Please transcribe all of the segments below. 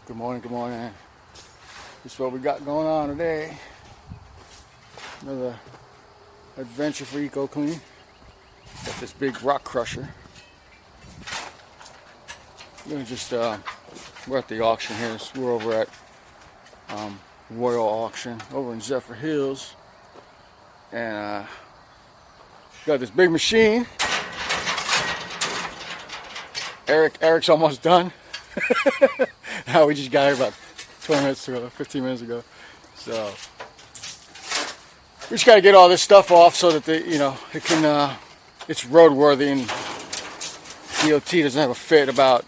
Good morning, good morning. This is what we got going on today. Another adventure for Eco Clean. Got this big rock crusher. We're gonna just we're at the auction here. So we're over at Royal Auction over in Zephyr Hills, and got this big machine. Eric's almost done. Now we just got here about 20 minutes ago, 15 minutes ago. So we just got to get all this stuff off so that it can it's roadworthy, and DOT doesn't have a fit about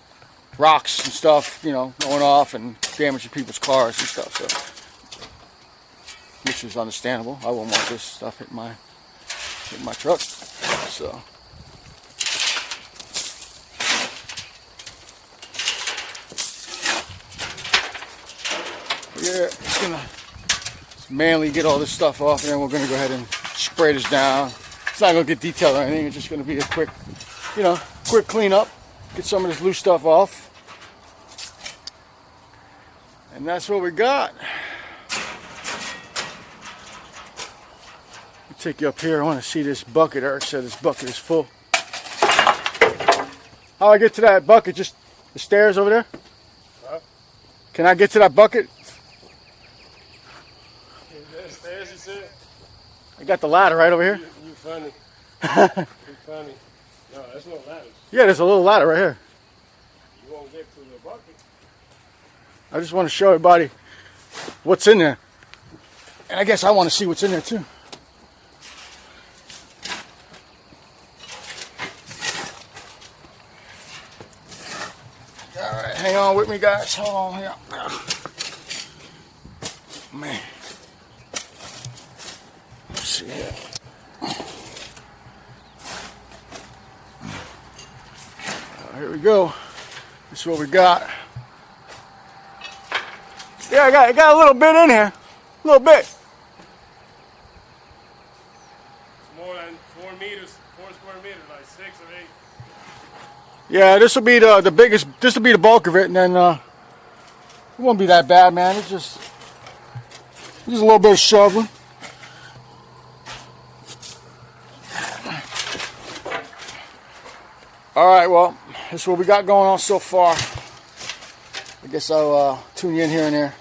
rocks and stuff, going off and damaging people's cars and stuff. So, which is understandable. I wouldn't want this stuff hitting my truck. So. Yeah, just gonna manually get all this stuff off, and then we're gonna go ahead and spray this down. It's not gonna get detailed or anything. It's just gonna be a quick, quick cleanup. Get some of this loose stuff off, and that's what we got. I'll take you up here. I want to see this bucket. Eric said this bucket is full. How do I get to that bucket? Just the stairs over there? Huh? Can I get to that bucket? Stairs, you said? I got the ladder right over here. You funny. You funny. No, that's no ladder. Yeah, there's a little ladder right here. You won't get to the bucket. I just want to show everybody what's in there. And I guess I want to see what's in there too. Alright, hang on with me, guys. Hold on here. Man. Let's see here. Here we go. This is what we got. Yeah, I got a little bit in here. A little bit. It's more than 4 meters, 4 square meters, like 6 or 8. Yeah, this will be the biggest. This will be the bulk of it, and then it won't be that bad, man. It's just a little bit of shoveling. All right, well, this is what we got going on so far. I guess I'll tune you in here and there.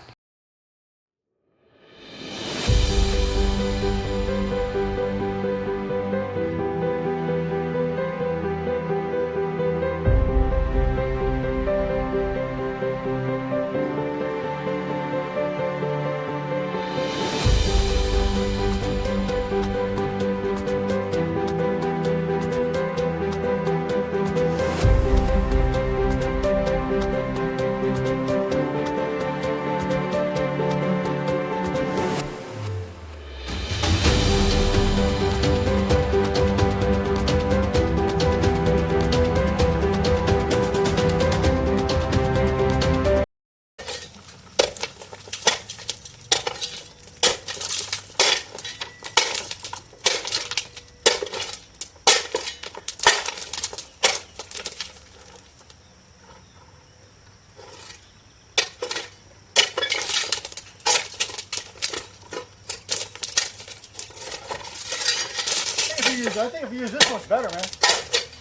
I think if you use this one's better, man.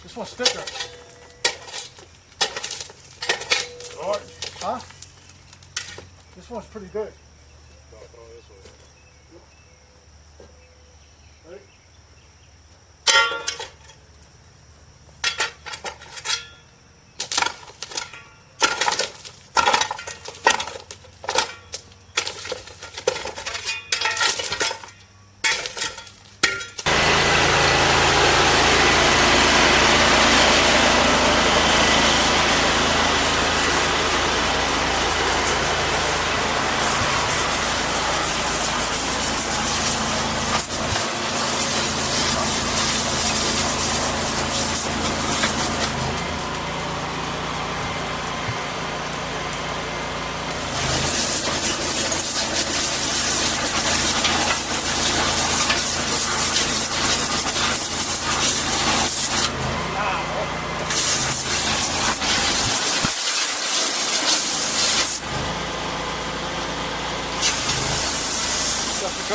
This one's thicker. Lord. Huh? This one's pretty good. No, throw this one. Ready?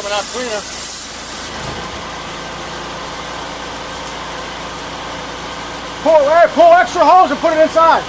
coming out cleaner. Pull extra hose and put it inside.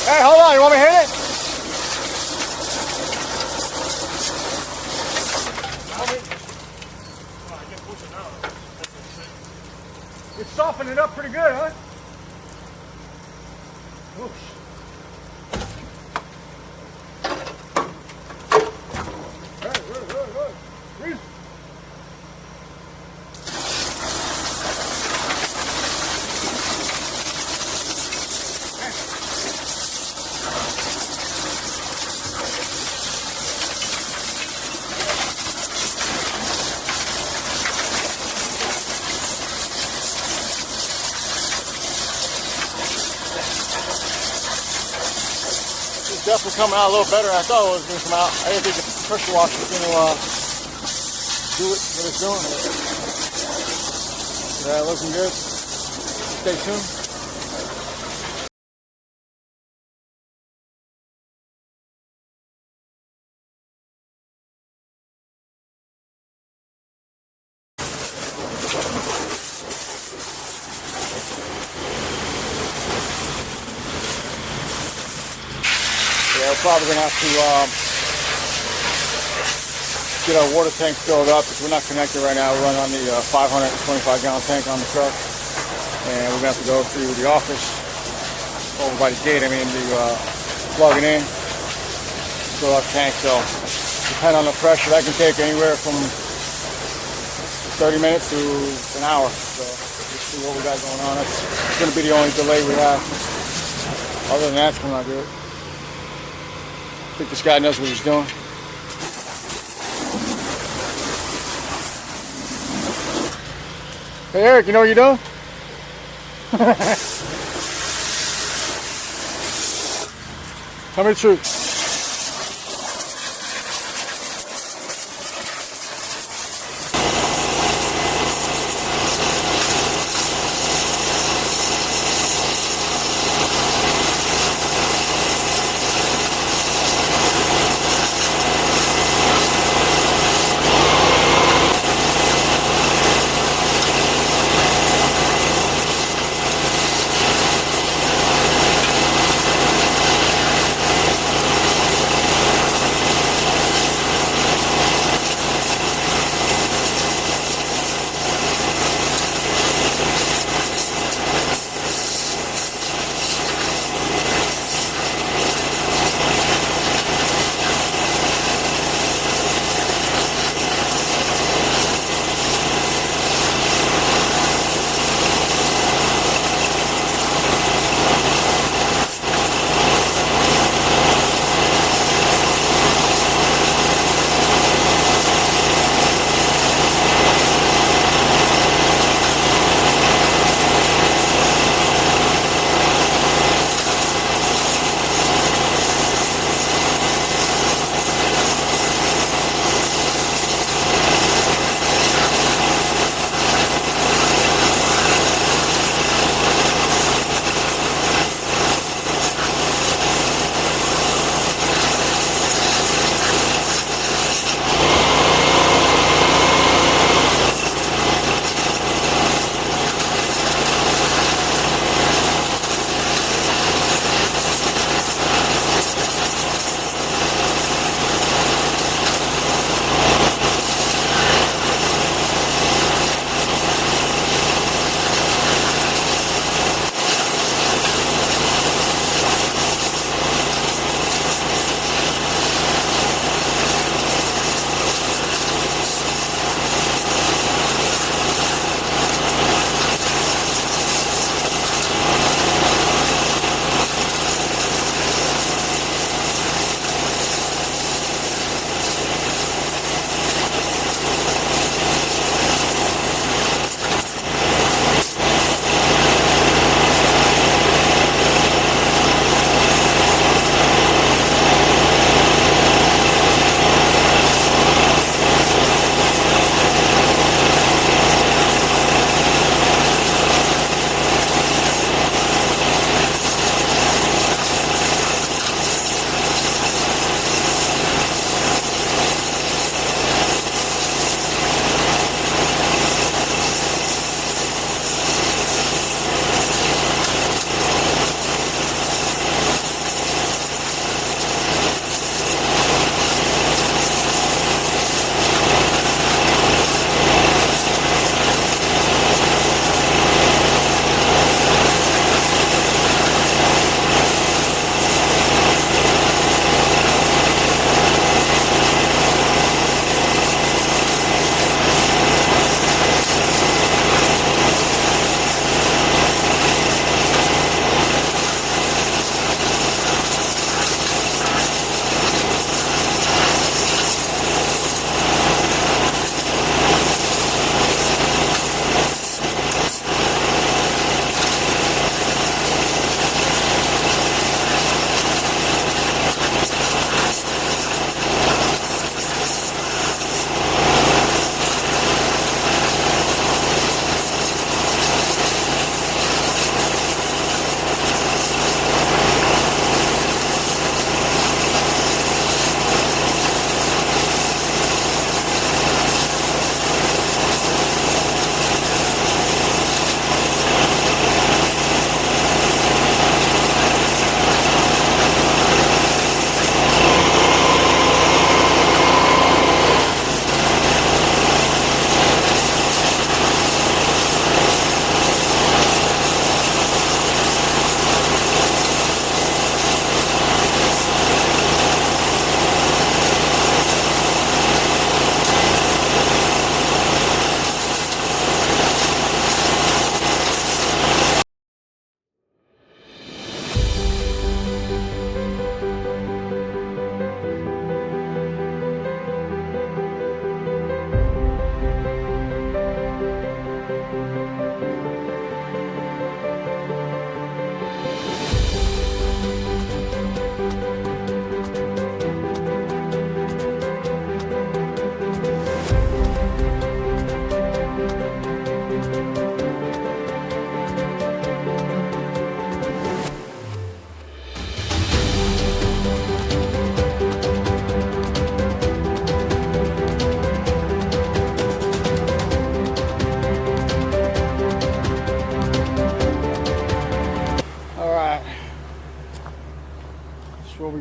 Hey, hold on, you want me to hit it? It's softening it up pretty good, huh? Whoosh. Hey. Definitely coming out a little better than I thought it was going to come out. I didn't think the pressure washer was going to do it what it's doing. Yeah, looking good. Stay tuned. Yeah, we're probably going to have to get our water tank filled up because we're not connected right now. We're running on the 525 gallon tank on the truck. And we're going to have to go through the office over by the gate, to plug it in, fill up the tank. So depending on the pressure, that can take anywhere from 30 minutes to an hour. So we'll see what we got going on. That's going to be the only delay we have. Other than that, it's coming out good. I think this guy knows what he's doing. Hey Eric, you know what you're doing? Tell me the truth.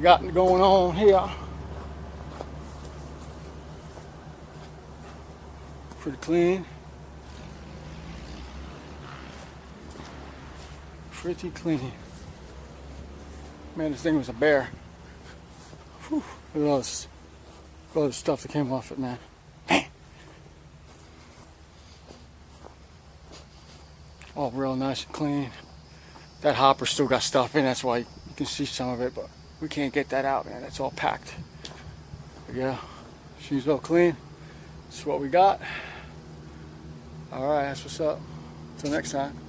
got going on here. Pretty clean. Pretty clean. Man, this thing was a bear. Whew. Look at all this stuff that came off it, man. Man. All real nice and clean. That hopper still got stuff in, that's why you can see some of it, but we can't get that out, man. That's all packed. But yeah, she's all clean. That's what we got. Alright, that's what's up. Till next time.